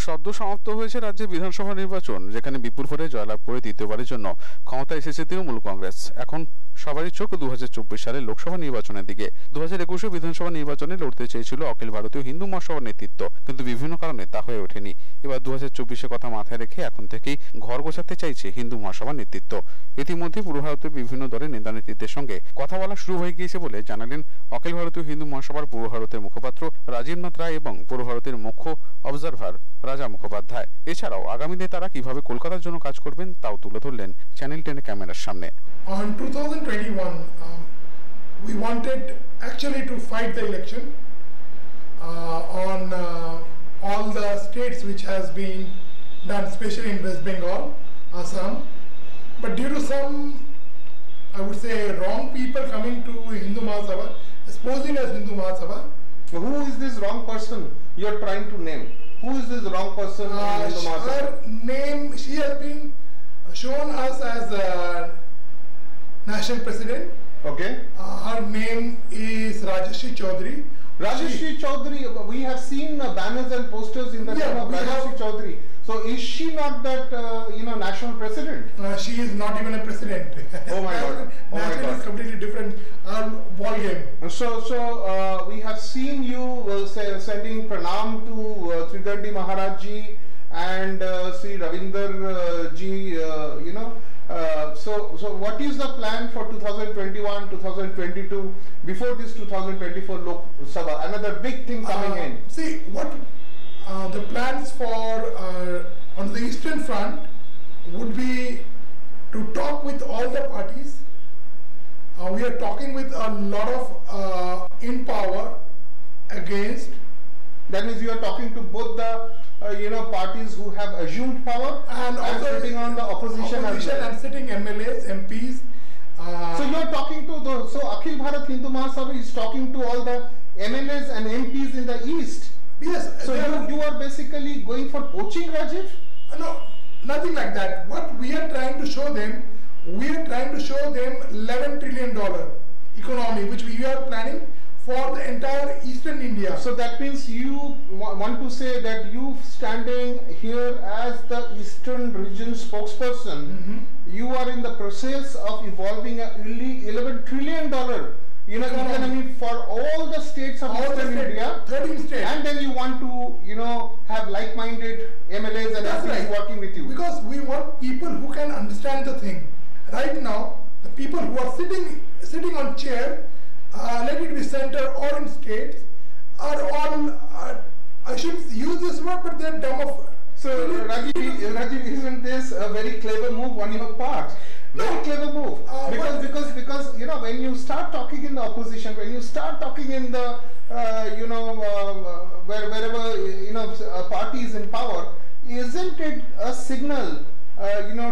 সদ্য সমাপ্ত হয়েছে রাজ্যের বিধানসভা নির্বাচন, যেখানে বিপুল ভোটে জয়লাভ করে দ্বিতীয়বারের জন্য ক্ষমতায় এসেছে তৃণমূল কংগ্রেস। এখন সবারই চোখ 2024 সালের লোকসভা নির্বাচনের দিকে। 2021 বিধানসভা নির্বাচনে লড়তে চেয়েছিল অখিল ভারতীয় হিন্দু মহাসভার নেতৃত্ব, কিন্তু বিভিন্ন কারণে তা হয়ে ওঠেনি। এবার 2024 কথা মাথায় রেখে এখন থেকেই ঘর গোছাতে চাইছে হিন্দু মহাসভার নেতৃত্ব। ইতিমধ্যে পূর্ব ভারতের বিভিন্ন দলের নেতা নেতৃত্বের সঙ্গে কথা বলা শুরু হয়ে গিয়েছে বলে জানালেন অখিল ভারতীয় হিন্দু মহাসভার পূর্ব ভারতের মুখপাত্র রাজীবনাথ রায় এবং পূর্ব ভারতের মুখ্য অবজারভার রাজা মুখোপাধ্যায়। এছাড়াও আগামী দিনে তারা কিভাবে কলকাতার জন্য কাজ করবেন তাও তুলে ধরলেন চ্যানেল 10 ক্যামেরার সামনে। On 2021, we wanted actually to fight the election on all the states which has been done, especially in West Bengal, Assam. But due to some, I would say, wrong people coming to Hindu Mahasabha, posing as Hindu Mahasabha. Who is this wrong person you are trying to name? Who is this wrong person in Hindu Mahasabha? Her name, she has been shown us as national president. Okay. Her name is Rajashri Chaudhary. Rajashri Chaudhary, we have seen banners and posters in the name of Rajashri Chaudhary. So is she not that national president? She is not even a president. Oh my God! Oh my God! Is completely different ball game. So we have seen you sending pranam to Tridandi Maharaj ji and Sri Ravinder ji. So what is the plan for 2021, 2022? Before this 2024 Lok Sabha, another big thing coming in. See what the plans for on the eastern front would be to talk with all the parties. We are talking with a lot of in power against. That means you are talking to both the parties who have assumed power and also sitting on the opposition and sitting MLAs, MPs. So you are talking to so Akhil Bharat Hindu Mahasabha is talking to all the MLAs and MPs in the east. Yes. So you are basically going for poaching, Rajiv? No, nothing like that. What we are trying to show them, $11 trillion economy, which we are planning for the entire eastern India. So that means you want to say that you standing here as the eastern region spokesperson, you are in the process of evolving a $11 trillion economy for all the states of eastern India, 13 states, and then you want to have like-minded MLAs and MPs working with you. Because we want people who can understand the thing. Right now, the people who are sitting on chair, let it be center or in states, are all, I should use this word, but they're dumb of. So Rajiv, isn't this a very clever move on your part? Very clever move. Because when you start talking in the opposition, when you start talking in the wherever a party is in power, isn't it a signal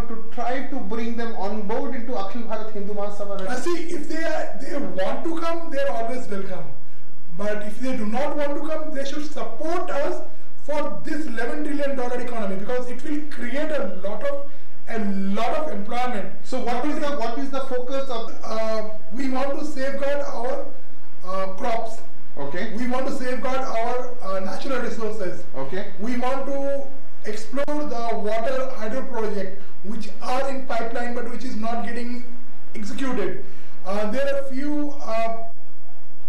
to try to bring them on board into Akhil Bharat Hindu Mahasabha? See, if they want to come, they are always welcome. But if they do not want to come, they should support us for this $11 trillion economy, because it will create a lot of employment. So what is the focus of? We want to safeguard our crops. Okay. We want to safeguard our natural resources. Okay. We want to explore the water hydro project, which are in pipeline but which is not getting executed. There are few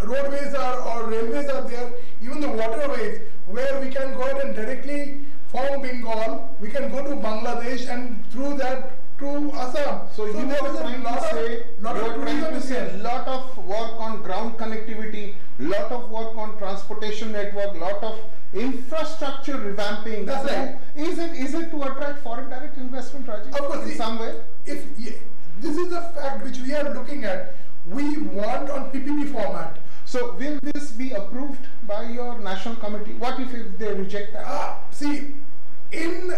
roadways or railways are there, even the waterways, where we can go ahead and directly from Bengal, we can go to Bangladesh and through that to Assam. So you are trying to say a lot of work on ground connectivity, lot of work on transportation network, lot of infrastructure revamping. That's right. Is it to attract foreign direct investment, Rajiv? Of course, in some way. This is a fact which we are looking at. We want on PPP format. So will this be approved by your national committee? What if they reject that? See, in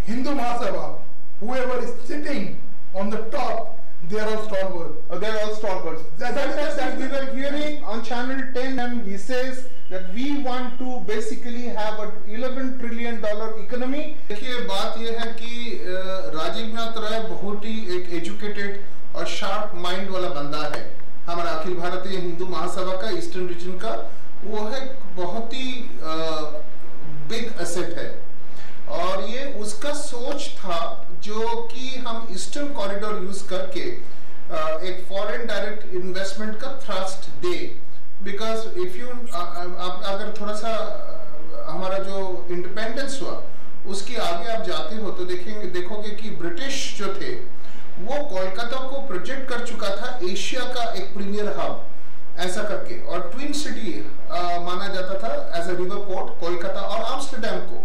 Hindu Mahasabha, whoever is sitting on the top, they are all stalwarts. They are all stalwarts. That we were hearing on channel 10, and he says that we want to basically have a $11 trillion economy. देखिए बात ये है कि राजीवनाथ राय बहुत ही एक educated और sharp mind वाला बंदा है। हमारा अखिल भारतीय हिंदू महासभा का ईस्टर्न रीजन का वो है बहुत ही ईस्टर्न कॉरिडोर यूज करके एक फॉरेन डायरेक्ट इन्वेस्टमेंट का thrust they. Because if you अगर थोड़ा सा हमारा जो इंडिपेंडेंस हुआ उसके आगे आप जाते हो तो देखोगे कि ब्रिटिश जो थे वो कोलकाता को प्रोजेक्ट कर चुका था एशिया का एक प्रीमियर हब ऐसा करके, और ट्विन सिटी माना जाता था as a river port Kolkata और आम्स्टरडैम को।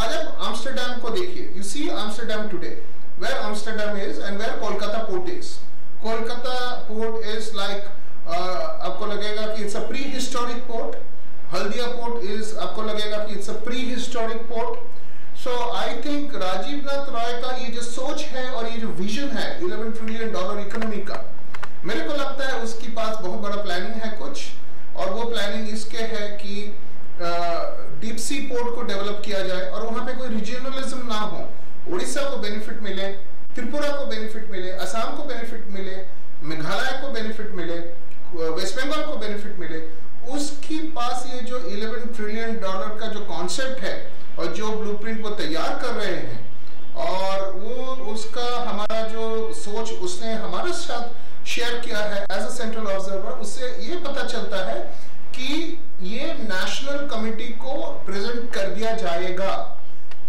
आज आप आम्स्टरडैम को देखिए, you see Amsterdam today, where Amsterdam is and where Kolkata port is. Kolkata port is like आपको लगेगा कि it's a pre historic port, Haldia port is आपको लगेगा कि it's a pre historic port. So I think Rajiv Nath Roy का ये जो सोच है और ये जो विजन है $11 ट्रिलियन इकोनॉमी का, मेरे को लगता है उसके पास बहुत बड़ा प्लानिंग है कुछ, और वो प्लानिंग इसके है कि डीप सी पोर्ट को डेवलप किया जाए और वहां पे कोई रीजनलिज्म ना हो। उड़ीसा को बेनिफिट मिले, त्रिपुरा को बेनिफिट मिले, असम को बेनिफिट मिले, मेघालय को बेनिफिट मिले, वेस्ट बंगाल को बेनिफिट मिले। उसके पास ये जो $11 ट्रिलियन का जो कॉन्सेप्ट है और जो ब्लूप्रिंट वो तैयार कर रहे हैं, और वो उसका हमारा जो सोच उसने हमारे साथ शेयर किया है एज अ सेंट्रल ऑब्जर्वर, उससे ये पता चलता है कि ये नेशनल कमिटी को प्रेजेंट कर दिया जाएगा।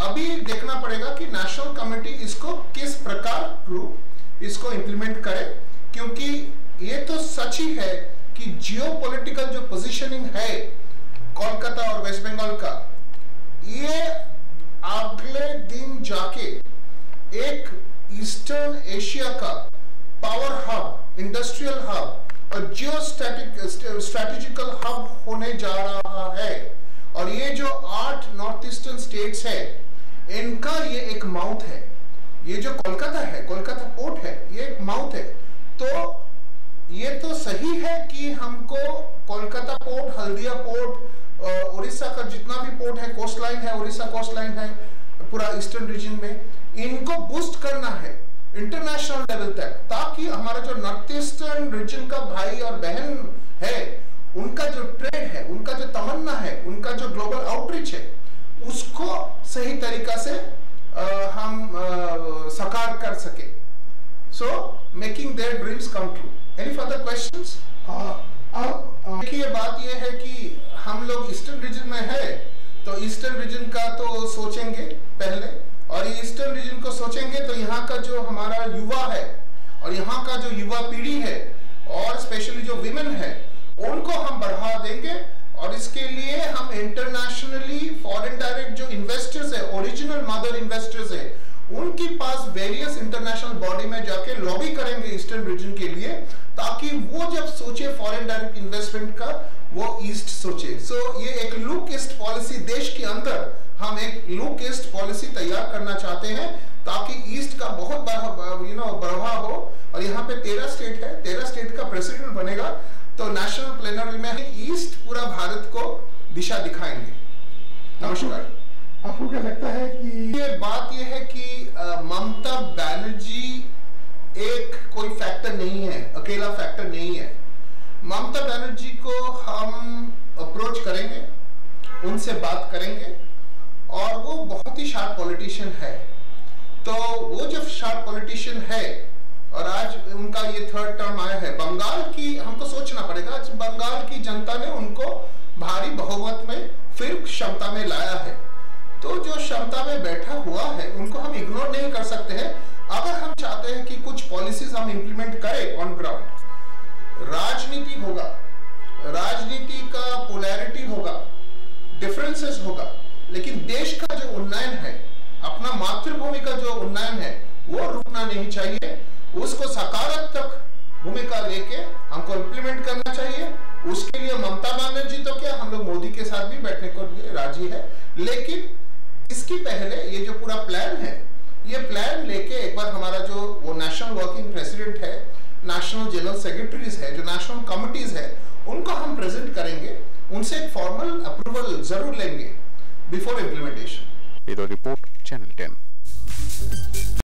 अभी देखना पड़ेगा कि नेशनल कमिटी इसको किस प्रकार ग्रुप इसको इंप्लीमेंट करे, क्योंकि ये तो सच ही है कि जियोपॉलिटिकल जो पोजीशनिंग है कोलकाता और वेस्ट बंगाल का, ये अगले दिन जाके एक ईस्टर्न एशिया का पावर हब, इंडस्ट्रियल हब और जियो स्ट्रेटेजिकल हब होने जा रहा है। और ये जो 8 नॉर्थ ईस्टर्न स्टेट्स है, इनका ये एक माउथ है। ये जो कोलकाता है, कोलकाता पोर्ट है, ये एक माउथ है। तो ये तो सही है कि हमको कोलकाता पोर्ट, हल्दिया पोर्ट, उड़ीसा का जितना भी पोर्ट है, कोस्ट लाइन है, उड़ीसा कोस्ट लाइन है, पूरा ईस्टर्न रीजन में, इनको बूस्ट करना है इंटरनेशनल लेवल तक, ताकि हमारा जो नॉर्थ ईस्टर्न रीजन का भाई और बहन है, उनका जो ट्रेड है, उनका जो तमन्ना है, उनका जो ग्लोबल आउटरीच है, उसको सही तरीका से हम साकार कर सके। So making their dreams come true. Any further questions? देखिए, बात यह है कि हम लोग ईस्टर्न रीजन में है, तो ईस्टर्न रीजन का तो सोचेंगे पहले, और ईस्टर्न रीजन को सोचेंगे तो यहाँ का जो हमारा युवा है और यहाँ का जो युवा पीढ़ी है और स्पेशली जो विमेन है, उनको हम बढ़ा देंगे। और इसके लिए हम इंटरनेशनली फॉरेन डायरेक्ट जो इन्वेस्टर्स है, ओरिजिनल मदर इन्वेस्टर्स है, उनके पास वेरियस इंटरनेशनल बॉडी में जाके लॉबी करेंगे ईस्टर्न रीजन के लिए, ताकि वो जब सोचे फॉरेन डायरेक्ट इन्वेस्टमेंट का, वो ईस्ट सोचे। सो ये एक लुक ईस्ट पॉलिसी, देश के अंदर हम एक लुक ईस्ट पॉलिसी तैयार करना चाहते हैं, ताकि ईस्ट का बहुत बढ़ावा हो। और यहाँ पे 13 स्टेट है, 13 स्टेट का प्रेसिडेंट बनेगा, तो नेशनल प्लेनरी में ईस्ट पूरा भारत को दिशा दिखाएंगे। नमस्कार। आपको क्या लगता है कि ये बात ये है कि ममता बनर्जी एक कोई फैक्टर नहीं है, अकेला फैक्टर नहीं है। ममता बनर्जी को हम अप्रोच करेंगे, उनसे बात करेंगे, और वो बहुत ही शार्प पॉलिटिशियन है। तो वो जब शार्प पॉलिटिशियन है, और आज उनका ये 3rd टर्म आया है, बंगाल की हमको सोचना पड़ेगा, बंगाल की जनता ने उनको भारी बहुमत में फिर क्षमता में लाया है। तो जो क्षमता में बैठा हुआ है, उनको हम इग्नोर नहीं कर सकते हैं। अगर हम चाहते हैं कि कुछ पॉलिसीज हम इंप्लीमेंट करें ऑन ग्राउंड, राजनीति होगा, राजनीति का पोलैरिटी होगा, डिफरेंसेस होगा, लेकिन देश का जो उन्नयन है, अपना मातृभूमि का जो उन्नयन है, वो रुकना नहीं चाहिए। उसको सकारात्मक भूमिका लेके हमको इंप्लीमेंट करना चाहिए। उसके लिए ममता बनर्जी तो क्या, हम लोग मोदी के साथ भी बैठने को राजी है, लेकिन इसके पहले ये जो पूरा प्लान है, ये प्लान लेके एक बार हमारा जो वो नेशनल वर्किंग प्रेसिडेंट है, नेशनल जनरल सेक्रेटरीज है, जो नेशनल कमिटीज है, उनको हम प्रेजेंट करेंगे, उनसे एक फॉर्मल अप्रूवल जरूर लेंगे before implementation. Bureau report, channel 10।